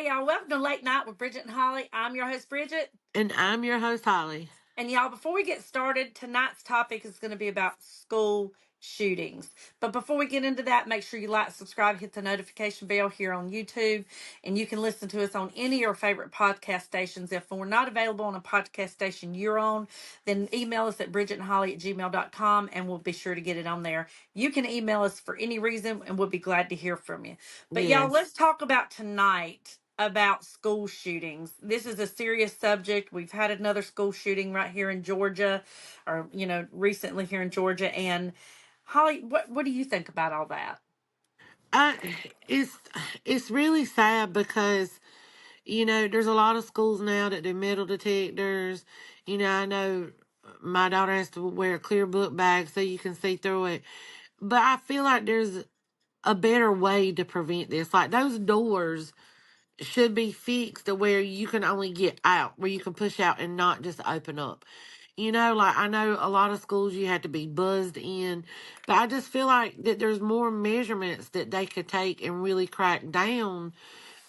Hey, y'all. Welcome to Late Night with Bridget and Holly. I'm your host, Bridget. And I'm your host, Holly. And y'all, before we get started, tonight's topic is going to be about school shootings. But before we get into that, make sure you like, subscribe, hit the notification bell here on YouTube. And you can listen to us on any of your favorite podcast stations. If we're not available on a podcast station you're on, then email us at bridgetandholly@gmail.com and we'll be sure to get it on there. You can email us for any reason and we'll be glad to hear from you. But y'all, Yes. let's talk about tonight about school shootings. This is a serious subject. We've had another school shooting right here in Georgia, or recently here in Georgia. And Holly, what do you think about all that? I it's it's really sad because, there's a lot of schools now that do metal detectors. I know my daughter has to wear a clear book bag so you can see through it. But I feel like there's a better way to prevent this. Like those doors should be fixed to where you can only get out, where you can push out and not just open up. Like I know a lot of schools you have to be buzzed in, but I just feel like that there's more measurements that they could take and really crack down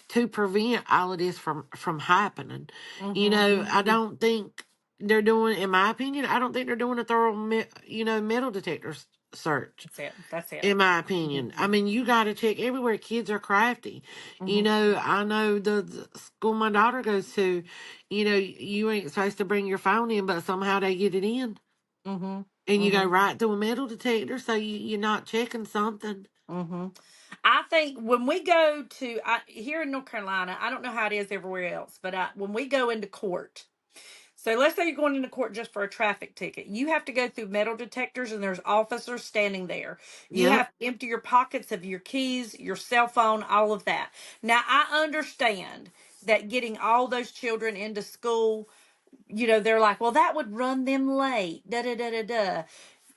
to prevent all of this from happening. Mm-hmm. I don't think they're doing, in my opinion, I don't think they're doing a thorough, metal detector search. That's it. That's it. In my opinion, I mean, you got to check everywhere. Kids are crafty. Mm-hmm. I know the school my daughter goes to, you ain't supposed to bring your phone in, but somehow they get it in. Mm-hmm. And you go Mm-hmm. right through a metal detector, so you're not checking something. Mm-hmm. I think when we go to here in North Carolina, I don't know how it is everywhere else, but when we go into court. So let's say you're going into court just for a traffic ticket. You have to go through metal detectors and there's officers standing there. You Yep. have to empty your pockets of your keys, your cell phone, all of that. Now, I understand that getting all those children into school, they're like, well, that would run them late. Da da da da da.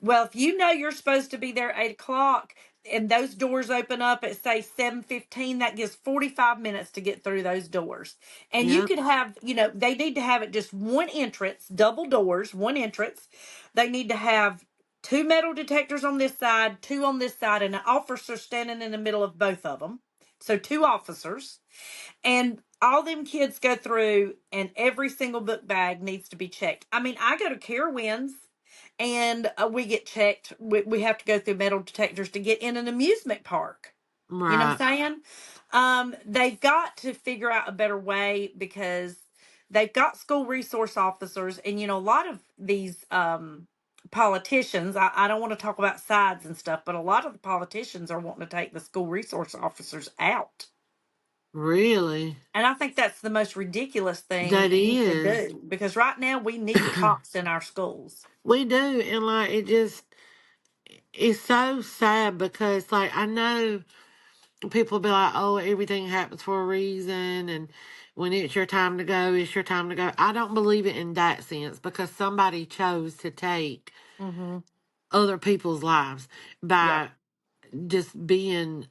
Well, if you know you're supposed to be there at 8 o'clock and those doors open up at say 7:15, that gives 45 minutes to get through those doors. And you Yep. could have, they need to have it just one entrance, double doors, one entrance. They need to have two metal detectors on this side, two on this side, and an officer standing in the middle of both of them. So two officers. And all them kids go through, and every single book bag needs to be checked. I mean, I go to Carowinds, and we get checked. We have to go through metal detectors to get in an amusement park. You know what Right. I'm saying? They've got to figure out a better way because they've got school resource officers, and a lot of these politicians. I don't want to talk about sides and stuff, but a lot of the politicians are wanting to take the school resource officers out. Really. And I think that's the most ridiculous thing That you could is. do because right now we need cops in our schools. We do, and like it's so sad because like I know people be like, oh, everything happens for a reason, and when it's your time to go, it's your time to go. I don't believe it in that sense because somebody chose to take Mm-hmm. other people's lives Yep. by just being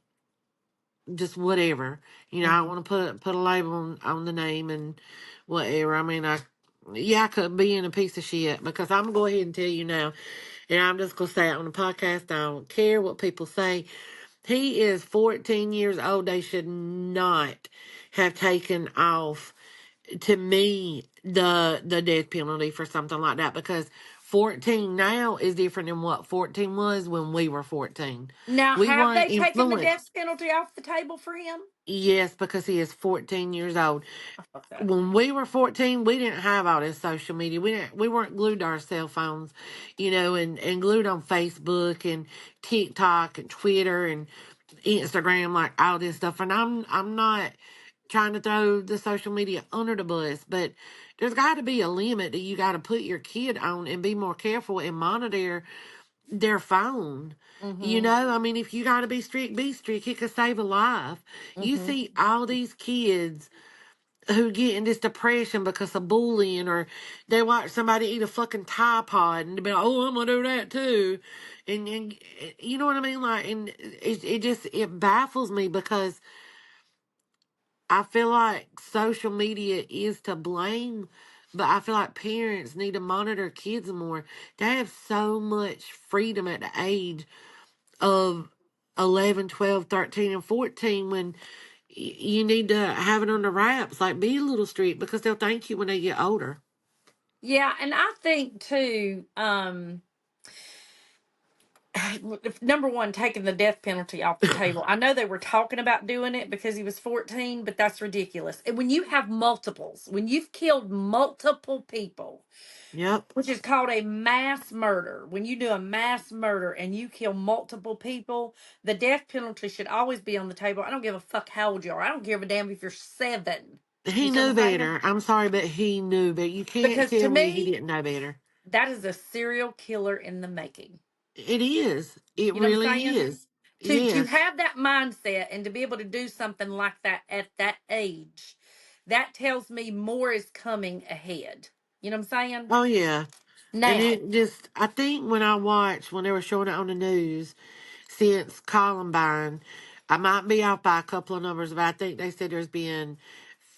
just whatever. I don't Mm-hmm. want to put a label on the name and whatever. I mean, I could be in a piece of shit because I'm gonna go ahead and tell you now, and I'm just gonna say it on the podcast. I don't care what people say. He is 14 years old. They should not have taken off, to me, the death penalty for something like that because 14 now is different than what 14 was when we were 14. Now, We have weren't they taken the influenced. death penalty off the table for him? Yes, because he is 14 years old. Okay. When we were 14, we didn't have all this social media. We weren't glued to our cell phones, and glued on Facebook and TikTok and Twitter and Instagram, like all this stuff. And I'm not trying to throw the social media under the bus, but there's got to be a limit that you got to put your kid on and be more careful and monitor their phone. Mm-hmm. I mean, if you got to be strict, be strict. It could save a life. You Mm-hmm. see all these kids who get in this depression because of bullying, or they watch somebody eat a fucking Tide Pod and they be like, oh, I'm gonna do that too. And you know what I mean? Like, and it baffles me because I feel like social media is to blame, but I feel like parents need to monitor kids more. They have so much freedom at the age of 11, 12, 13, and 14 when You need to have it under wraps, like be a little strict because they'll thank you when they get older. Yeah, and I think too, number one, taking the death penalty off the table. I know they were talking about doing it because he was 14, but that's ridiculous. And when you have multiples, when you've killed multiple people, Yep. which is called a mass murder, when you do a mass murder and you kill multiple people, the death penalty should always be on the table. I don't give a fuck how old you are. I don't give a damn if you're 7. You He see what knew I'm saying? better. I'm sorry, but he knew better. You can't Because to tell me he me, didn't know better. that is a serial killer in the making. It is. It You know what I'm really saying? is. To Yes. have that mindset and to be able to do something like that at that age, that tells me more is coming ahead. You know what I'm saying? Oh yeah. And Now, it just, I think when I watched, when they were showing it on the news, since Columbine, I might be off by a couple of numbers, but I think they said there's been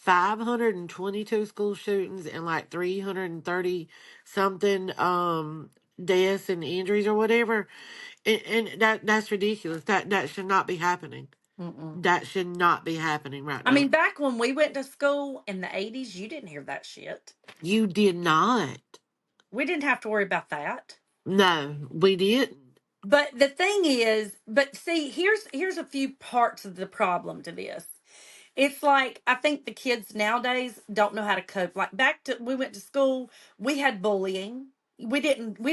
522 school shootings and like 330 something deaths and injuries or whatever. And that's ridiculous. That should not be happening. mm-mm. That should not be happening right I now. mean, back when we went to school in the 80s, you didn't hear that shit. You did not. We didn't have to worry about that. No, we didn't. But the thing is, but see, here's a few parts of the problem to this. It's like I think the kids nowadays don't know how to cope. Like back to we went to school, we had bullying. We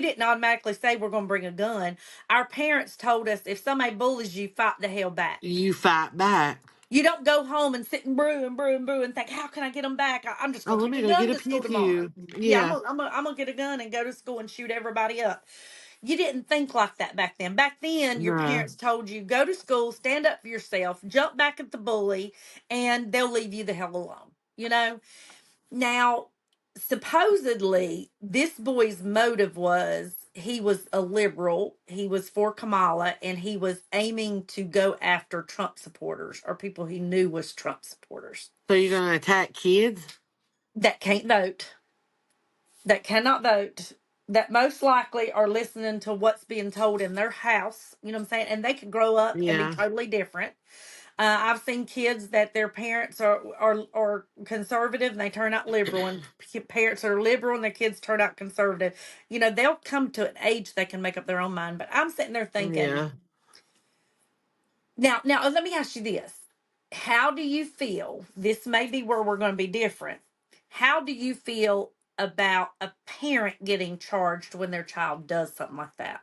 didn't automatically say we're going to bring a gun. Our parents told us if somebody bullies you, fight the hell back. You fight back. You don't go home and sit and brew and brew and brew and think, how can I get them back? I'm just Oh, going to let take me a go get gun a to pew school tomorrow. pew. Yeah, Yeah. I'm gonna get a gun and go to school and shoot everybody up. You didn't think like that back then. Back then, your No. parents told you go to school, stand up for yourself, jump back at the bully, and they'll leave you the hell alone. You know. Now, supposedly, this boy's motive was he was a liberal, he was for Kamala, and he was aiming to go after Trump supporters or people he knew was Trump supporters So you're gonna attack kids? that can't vote, that cannot vote, that most likely are listening to what's being told in their house. You know what I'm saying? And they could grow up and be Yeah. totally different. I've seen kids that their parents are conservative and they turn out liberal, and parents are liberal and their kids turn out conservative. You know, they'll come to an age they can make up their own mind. But I'm sitting there thinking, Yeah. now let me ask you this: how do you feel? This may be where we're going to be different. How do you feel about a parent getting charged when their child does something like that?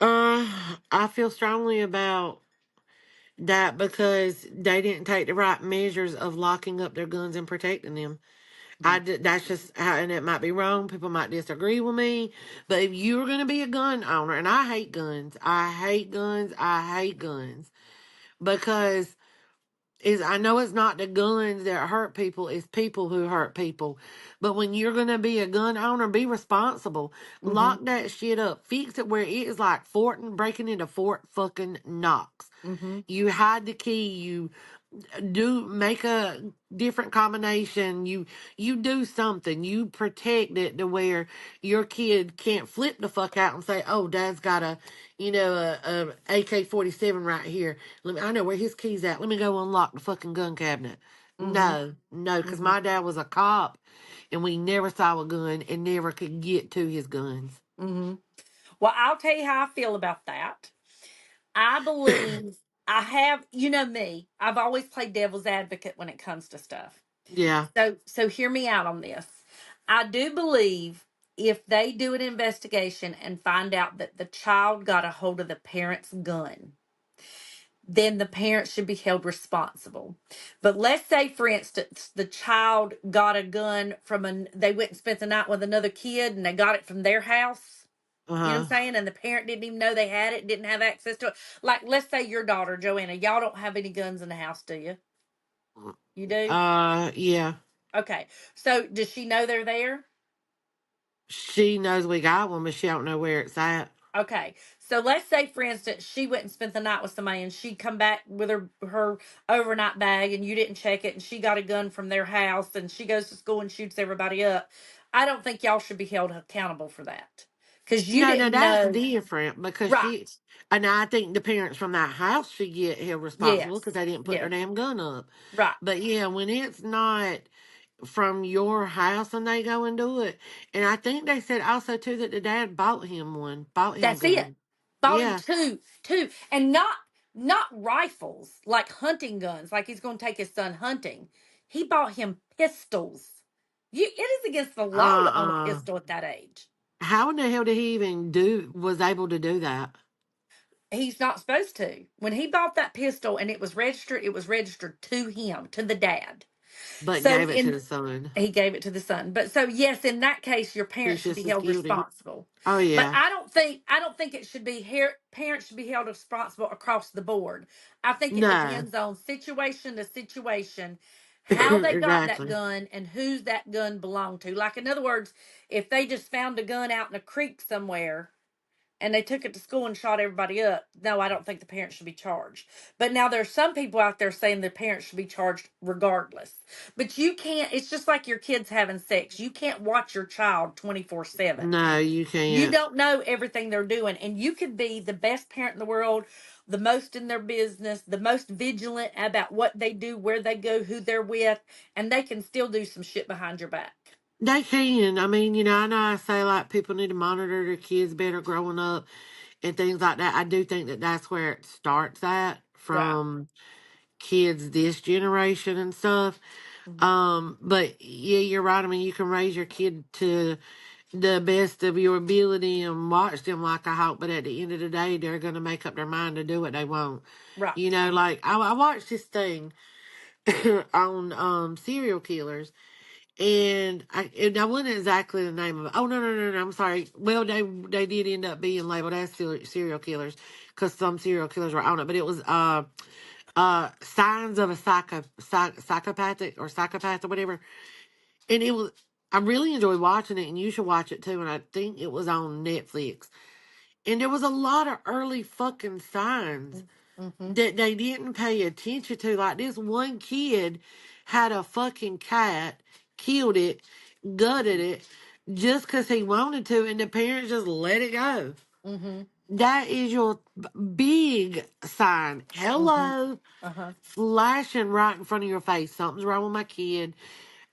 Uh, I feel strongly about that because they didn't take the right measures of locking up their guns and protecting them. That's just how, and it might be wrong. People might disagree with me, but if you're going to be a gun owner, and I hate guns, I hate guns, I hate guns because is I know it's not the guns that hurt people, it's people who hurt people. But when you're gonna be a gun owner, be responsible. Mm-hmm. Lock that shit up. Fix it where it is like breaking into Fort fucking Knox. Mm-hmm. You hide the key, you do make a different combination, you do something, you protect it to where your kid can't flip the fuck out and say, oh, dad's got a AK-47 right here, I know where his keys at, let me go unlock the fucking gun cabinet. Mm-hmm. No, because Mm-hmm. my dad was a cop and we never saw a gun and never could get to his guns. Mm-hmm. Well, I'll tell you how I feel about that. I believe I have, you know me, I've always played devil's advocate when it comes to stuff. Yeah. So hear me out on this. I do believe if they do an investigation and find out that the child got a hold of the parent's gun, then the parent should be held responsible. But let's say, for instance, the child got a gun they went and spent the night with another kid and they got it from their house. You know what Uh-huh. I'm saying? And the parent didn't even know they had it, didn't have access to it. Like, let's say your daughter, Joanna, y'all don't have any guns in the house, do you? You do? Yeah. Okay. So does she know they're there? She knows we got one, but she don't know where it's at. Okay. So let's say, for instance, she went and spent the night with somebody and she come back with her overnight bag and you didn't check it and she got a gun from their house and she goes to school and shoots everybody up. I don't think y'all should be held accountable for that. because you No, no, didn't that's know. different because Right. she, and I think the parents from that house should get held responsible because Yes. they didn't put their Yeah. damn gun up. Right. But yeah, when it's not from your house and they go and do it, and I think they said also too that the dad bought him a That's it. gun. Bought him Yeah, two, and not rifles like hunting guns, like he's going to take his son hunting. He bought him pistols. It is against the law to own a uh-uh. pistol at that age. How in the hell did he even was able to do that? He's not supposed to. When he bought that pistol and it was registered to him, to the dad. But So gave it to in the son. he gave it to the son. But so yes, in that case, your He's parents should be just as held guilty. responsible. Oh But yeah. I don't think it should be here. Parents should be held responsible across the board. I think it No. depends on situation to situation, how they got that Exactly. gun and who's that gun belonged to. Like in other words, if they just found a gun out in a creek somewhere and they took it to school and shot everybody up. No, I don't think the parents should be charged. But now there's some people out there saying the parents should be charged regardless. But you can't, it's just like your kids having sex. You can't watch your child 24/7. No, you You can't. don't know everything they're doing. And you could be the best parent in the world, the most in their business, the most vigilant about what they do, where they go, who they're with, and they can still do some shit behind your back. They can. I mean, I know I say like people need to monitor their kids better growing up and things like that. I do think that that's where it starts at Right. from kids this generation and stuff. Mhm. But yeah, you're right. I mean, you can raise your kid to the best of your ability and watch them like I hope, but at the end of the day, they're gonna make up their mind to do what they want. Right. Like I watched this thing on serial killers. And I wasn't exactly the name of it. Oh no! I'm sorry. Well, they did end up being labeled as serial killers because some serial killers were on it. But it was signs of a psychopathic or psychopath or whatever. And it was I really enjoyed watching it, and you should watch it too. And I think it was on Netflix. And there was a lot of early fucking signs Mm-hmm. that they didn't pay attention to. Like this one kid had a fucking cat, killed it, gutted it, just because he wanted to, and the parents just let it go. Mm-hmm. That is your big sign. Mm-hmm. Hello, Uh-huh. flashing right in front of your face. Something's wrong with my kid.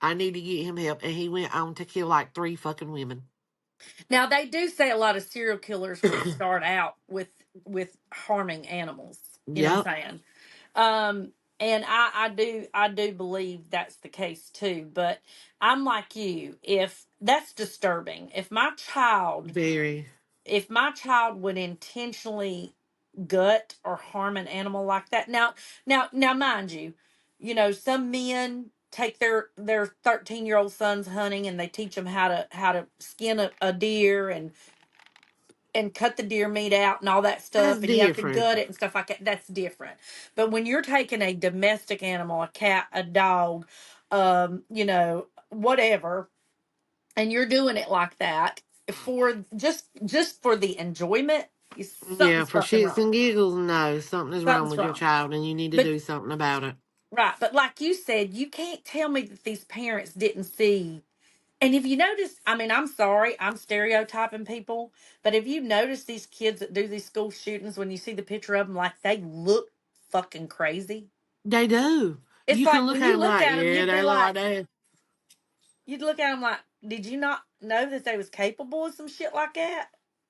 I need to get him help. And he went on to kill like three fucking women. Now they do say a lot of serial killers will start out with harming animals. You know what Yep, I'm saying? And I do believe that's the case too. But I'm like you. If that's disturbing, very. if my child would intentionally gut or harm an animal like that. Now, mind you, some men take their 13-year-old sons hunting and they teach them how to skin a deer and cut the deer meat out and all that That's stuff, and you have to different. gut it and stuff like that. That's different. But when you're taking a domestic animal, a cat, a dog, whatever, and you're doing it like that for just for the enjoyment, Yeah, something's for fucking shits and wrong. giggles, no, something is wrong Something's with your wrong. child, and you need to But do something about it. right, but like you said, you can't tell me that these parents didn't see. And if you notice, I mean, I'm sorry, I'm stereotyping people, but if you notice these kids that do these school shootings, when you see the picture of them, like they look fucking crazy. They do. It's You can like look when at you them looked like, at them, yeah, you'd be they look like, like that. did you not know that they was capable of some shit like that?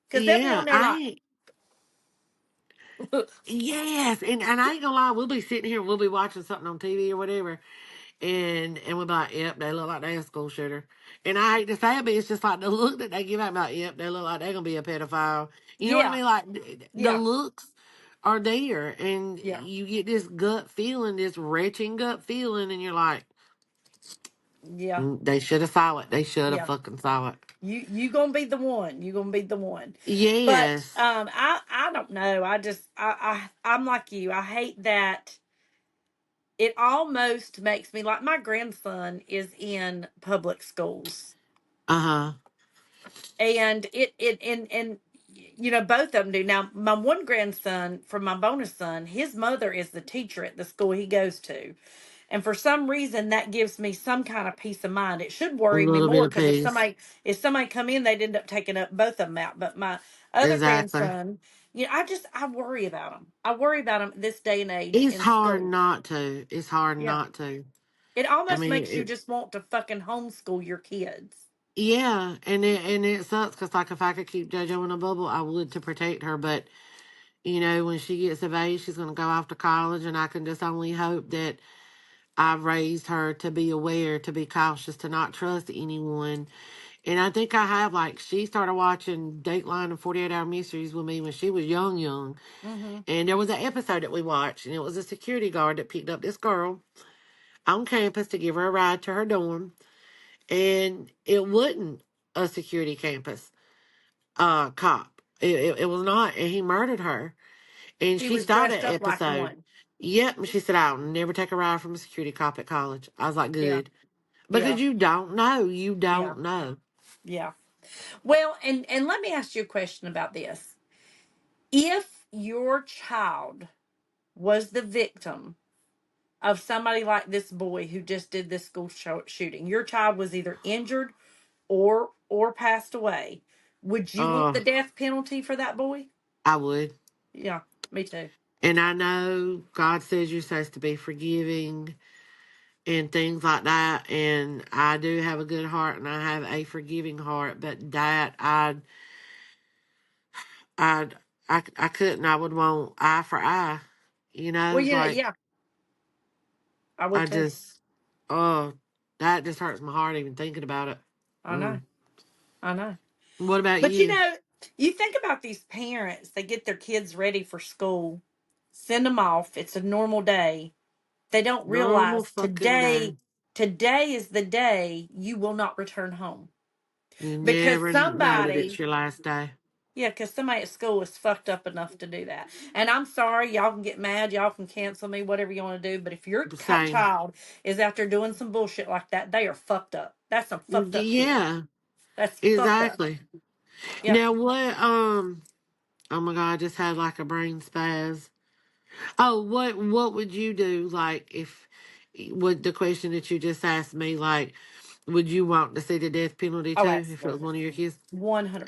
Because they'll be Yeah, on there like, yes, and I ain't gonna lie, we'll be sitting here, we'll be watching something on TV or whatever, and we'll be like, yep, they look like they're a school shooter. And I hate to say it, but it's just like the look that they give out, like, yep, they look like they're gonna be a pedophile. You know what I yeah, mean? Like the yeah, looks are there, and yeah, you get this gut feeling, this retching gut feeling, and you're like, yeah, They should have saw it. They should have yeah. fucking saw it. You gonna be the one. You gonna be the one. But Yes. I don't know. I'm like you. I hate that it almost makes me like my grandson is in public schools. Uh huh. And and both of them do. Now my one grandson from my bonus son, his mother is the teacher at the school he goes to. And for some reason, that gives me some kind of peace of mind. It should A worry me little bit more of because if peace. somebody come in, they'd end up taking up both of them out. But my other Exactly. grandson, I worry about him. I worry about him this day and age It's in hard school. not to. It's hard Yeah, not to. it I almost mean, makes you just want to fucking homeschool your kids. yeah, and it sucks because like if I could keep JoJo in a bubble, I would to protect her. But when she gets of age, she's gonna go off to college, and I can just only hope that I've raised her to be aware, to be cautious, to not trust anyone. And I think I have. Like she started watching Dateline and 48 Hour Mysteries with me when she was young, young. Hmm. And there was an episode that we watched, and it was a security guard that picked up this girl on campus to give her a ride to her dorm, and it wasn't a security campus cop. It was not, and he murdered her. And He she was saw dressed that up like episode. one. Yep, and she said, "I'll never take a ride from a security cop at college." I was like, Yeah, "Good," yeah, because you don't know. You yeah, don't know. yeah. Well, and let me ask you a question about this. If your child was the victim of somebody like this boy who just did this shooting, your child was either injured or passed away, would you want Uh, the death penalty for that boy? I would. Yeah, me too. And I know God says you're supposed to be forgiving and things like that. And I do have a good heart and I have a forgiving heart, but that I'd, I couldn't. I would want eye for eye. Well, It's like, yeah, I I would too. just, oh, that just hurts my heart even thinking about it. I know, Mm. I know. What about But you? you think about these parents, they get their kids ready for school, send them off. It's a normal day. They don't Normal realize fucking day. today is the day you will not return home. You Because never know that it's somebody, your last day. yeah, because somebody at school is fucked up enough to do that. And I'm sorry, y'all can get mad, y'all can cancel me, whatever you want to do. But if your Same. child is out there doing some bullshit like that, they are fucked up. That's some fucked up shit. Yeah, That's fucked up. exactly. Yep. Now what? Oh my god, I just had like a brain spaz. Oh, what would you do? Like if would the question that you just asked me, like, would you want to see the death penalty Oh, too if it was absolutely. one of your kids?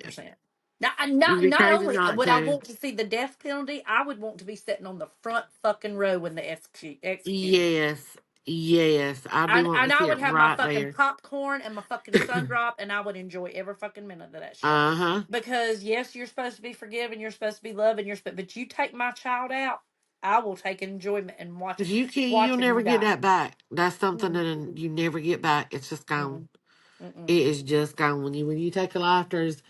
Yeah. 100%. Now, You'd not be not crazy only not would I to. want to see the death penalty, I would want to be sitting on the front fucking row when they execute him. Yes, yes. I'd be wanting And to I see would it have my right fucking there. popcorn and my fucking sun drop, and I would enjoy every fucking minute of that shit. Uh-huh. Because yes, you're supposed to be forgiving, you're supposed to be loving, but you take my child out, I will take enjoyment in Cause you can't, you'll watching never you get die. that back. That's something Mm-mm, that you never get back. It's just gone. mm-mm, mm-mm. It is just gone. When you take a life, there's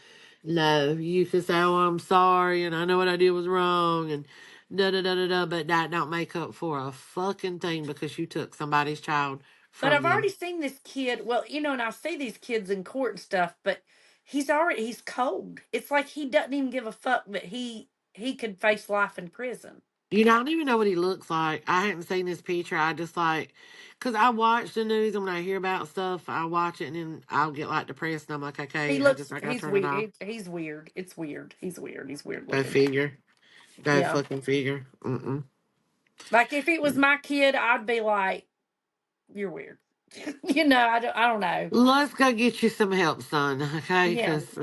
no, you can say, "Oh, I'm sorry, and I know what I did was wrong," and da da da da da. But that don't make up for a fucking thing because you took somebody's child But from I've them. already seen this kid. Well, and I see these kids in court and stuff, but he's cold. It's like he doesn't even give a fuck that he could face life in prison. I don't even know what he looks like. I hadn't seen his picture. I just like, cause I watch the news and when I hear about stuff, I watch it and then I'll get like depressed and I'm like, He okay, looks I gotta he's turn it weird. off. He's weird. It's weird. He's weird. He's weird Go looking. figure. Go Yeah. fucking figure. Mm-mm. Like if it was my kid, I'd be like, "You're weird." I don't know. Let's go get you some help, son, okay? Yeah. Because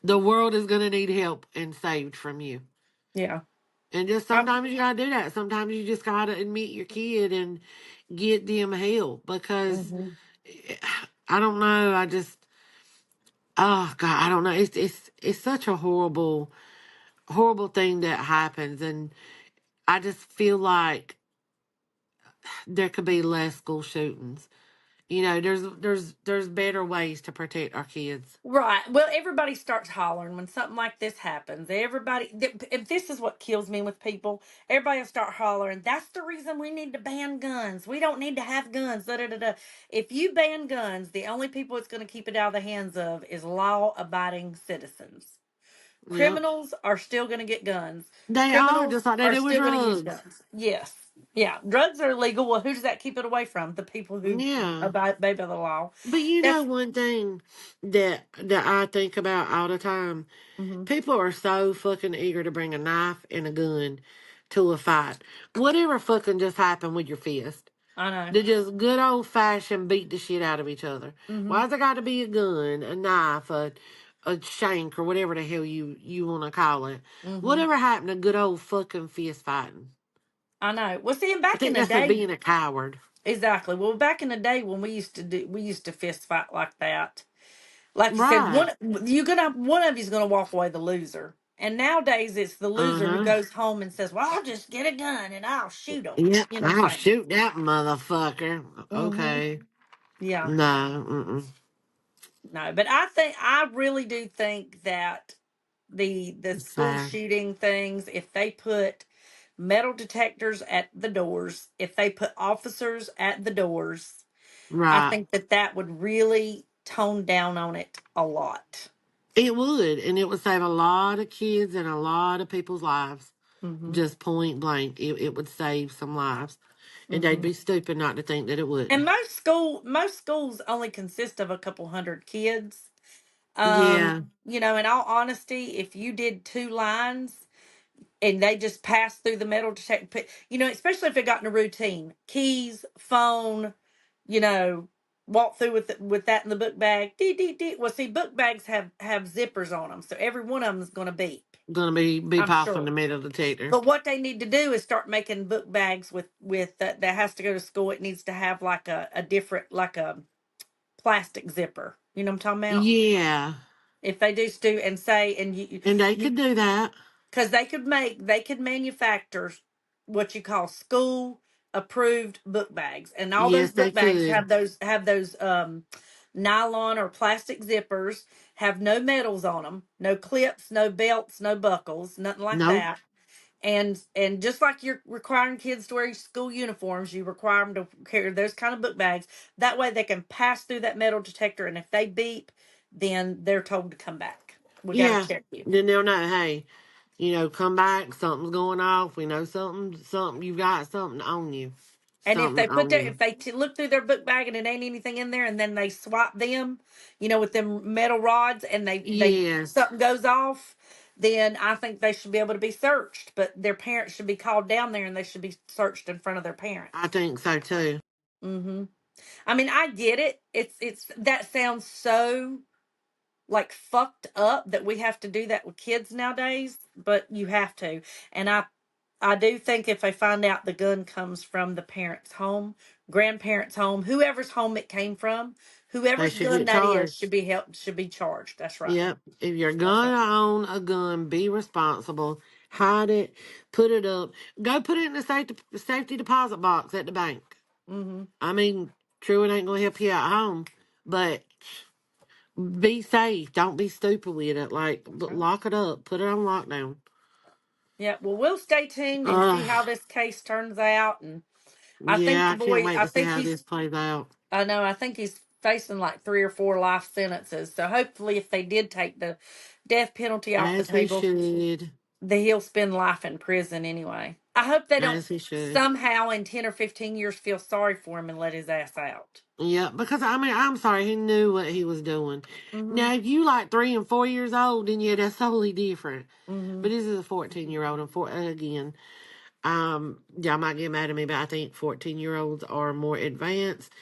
the world is going to need help and saved from you. Yeah. And just I, sometimes you got to do that. Sometimes you just got to admit your kid and get them help because mhm. I don't know. Oh God, I don't know. It's such a horrible thing that happens. And I just feel like there could be less school shootings. There's better ways to protect our kids. Right. Well, everybody starts hollering when something like this happens. If this is what kills me with people, everybody will start hollering. That's the reason we need to ban guns. We don't need to have guns. Da, da, da, da. If you ban guns, the only people it's going to keep it out of the hands of is law abiding citizens. Yep. Criminals are still going to get guns. They are Criminals just like they are do with still going to use drugs. guns. Yes. Yeah. Drugs are illegal. Well, who does that keep it away from? The people who Yeah. obey by the law. But That's. one thing that I think about all the time, Mhm. people are so fucking eager to bring a knife and a gun to a fight. Whatever fucking just happened with your fist. I know. They just good old fashioned beat the shit out of each other. Mm-hmm. Why's there got to be a gun, a knife, a shank, or whatever the hell you want to call it? Mm-hmm. Whatever happened to good old fucking fist fighting? I know. Well, see, and I back in think the that's for day, being a coward. exactly. Well, back in the day when we used to fist fight like that. Like you said, Right. one of you's gonna walk away the loser. And nowadays it's the Uh loser who huh. goes home and says, "Well, I'll just get a gun and I'll shoot them." Yep. You know what I'm I'll saying? shoot that motherfucker. Mm-hmm. Okay. Yeah. No. Mm-mm. No, but I really do think that the It's school sad. shooting things, if they put metal detectors at the doors, if they put officers at the doors, I Right. think that that would really tone down on it a lot. It would, and it would save a lot of kids and a lot of people's lives. Mm-hmm. Just point blank, it would save some lives, and they'd Mm-hmm. be stupid not to think that it And wouldn't. most schools only consist of a couple hundred kids. Yeah, In all honesty, if you did two lines and they just passed through the metal detector, especially if it got in a routine, keys, phone, you know, walk through with that in the book bag. Dee, dee, dee. Well, see, book bags have zippers on them, so every one of them is going to beep. gonna be I'm popping sure. the metal detector. But what they need to do is start making book bags with that has to go to school. It needs to have like a different like a plastic zipper. You know what I'm talking about? Yeah, If they do stu and say and and they you could do that. because they could manufacture what you call school approved book bags, and all those Yes, they book bags could. have those nylon or plastic zippers, have no metals on them, no clips, no belts, no buckles, nothing like Nope. that. And just like you're requiring kids to wear school uniforms, you require them to carry those kind of book bags. That way they can pass through that metal detector, and if they beep, then they're told to come back. We got to Yeah. check you. Then they'll know. Hey, come back. Something's going off. We know something. You got something on you. And if Something they on you. look through their book bag and it ain't anything in there, and then they swap them, with them metal rods, and they Yes, something goes off, then I think they should be able to be searched. But their parents should be called down there, and they should be searched in front of their I parents. think so too. Hmm. I mean, I get it. It's that sounds so like fucked up that we have to do that with kids nowadays, but you have to. And I do think if they find out the gun comes from the parent's home, grandparents' home, whoever's home it came from, They whoever's should gun get that is charged. should be charged. That's right. Yep. If you're That's right. gonna own a gun, be responsible. Hide it. Put it up. Go put it in the safety deposit box at the bank. Mm-hmm. I mean, true, it ain't gonna help you at home, but be safe. Don't be stupid with it. Like, That's right. lock it up. Put it on lockdown. Yeah. Well, we'll stay tuned and see Uh, how this case turns out. And I think yeah, the I can't boy, wait to see how this plays out. I think he's facing like 3 or 4 life sentences. So hopefully, if they did take the death penalty off the As he table, should. he'll spend life in prison anyway. I hope they don't As he should. somehow in 10 or 15 years feel sorry for him and let his ass out. Yeah, because I mean, I'm sorry, he knew what he was doing. Mm-hmm. Now, if you like 3 and 4 years old, then yeah, that's totally different. Mm-hmm. But this is a 14-year old, and again, y'all might get mad at me, but I think 14-year olds are more advanced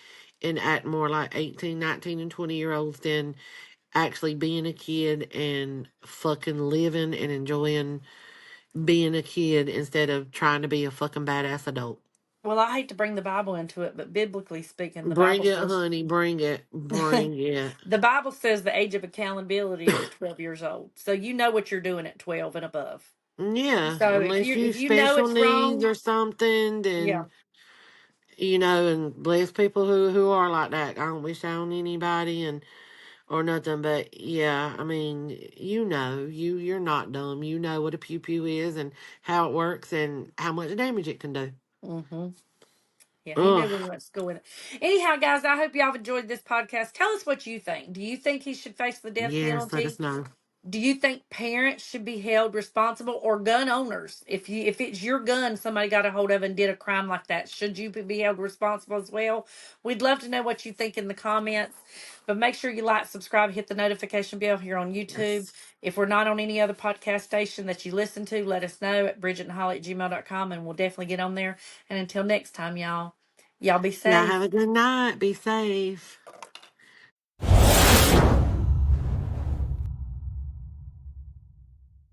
and act more like 18, 19, and 20-year-olds than actually being a kid and fucking living and enjoying being a kid instead of trying to be a fucking badass adult. Well, I hate to bring the Bible into it, but biblically speaking, the Bring Bible it, says honey, bring it, bring it. the Bible says the age of accountability is 12 years old. So you know what you're doing at 12 and above. Yeah, So unless you if you know special it's needs wrong, or something, yeah. then and bless people who are like that. I don't wish that on anybody and or nothing, but yeah, I mean, you're not dumb. You know what a pew pew is and how it works and how much damage it can do. Mm-hmm. Yeah, he knew Ugh. when he went to school with it. Anyhow, guys, I hope y'all have enjoyed this podcast. Tell us what you think. Do you think he should face the death Yes, let penalty? us know. Do you think parents should be held responsible, or gun owners? If it's your gun somebody got a hold of and did a crime like that, should you be held responsible as well? We'd love to know what you think in the comments. But make sure you like, subscribe, hit the notification bell here on YouTube. Yes. If we're not on any other podcast station that you listen to, let us know at bridgetandholly@gmail.com, and we'll definitely get on there. And until next time, y'all, Y'all be Y'all have a safe. good night. Be safe.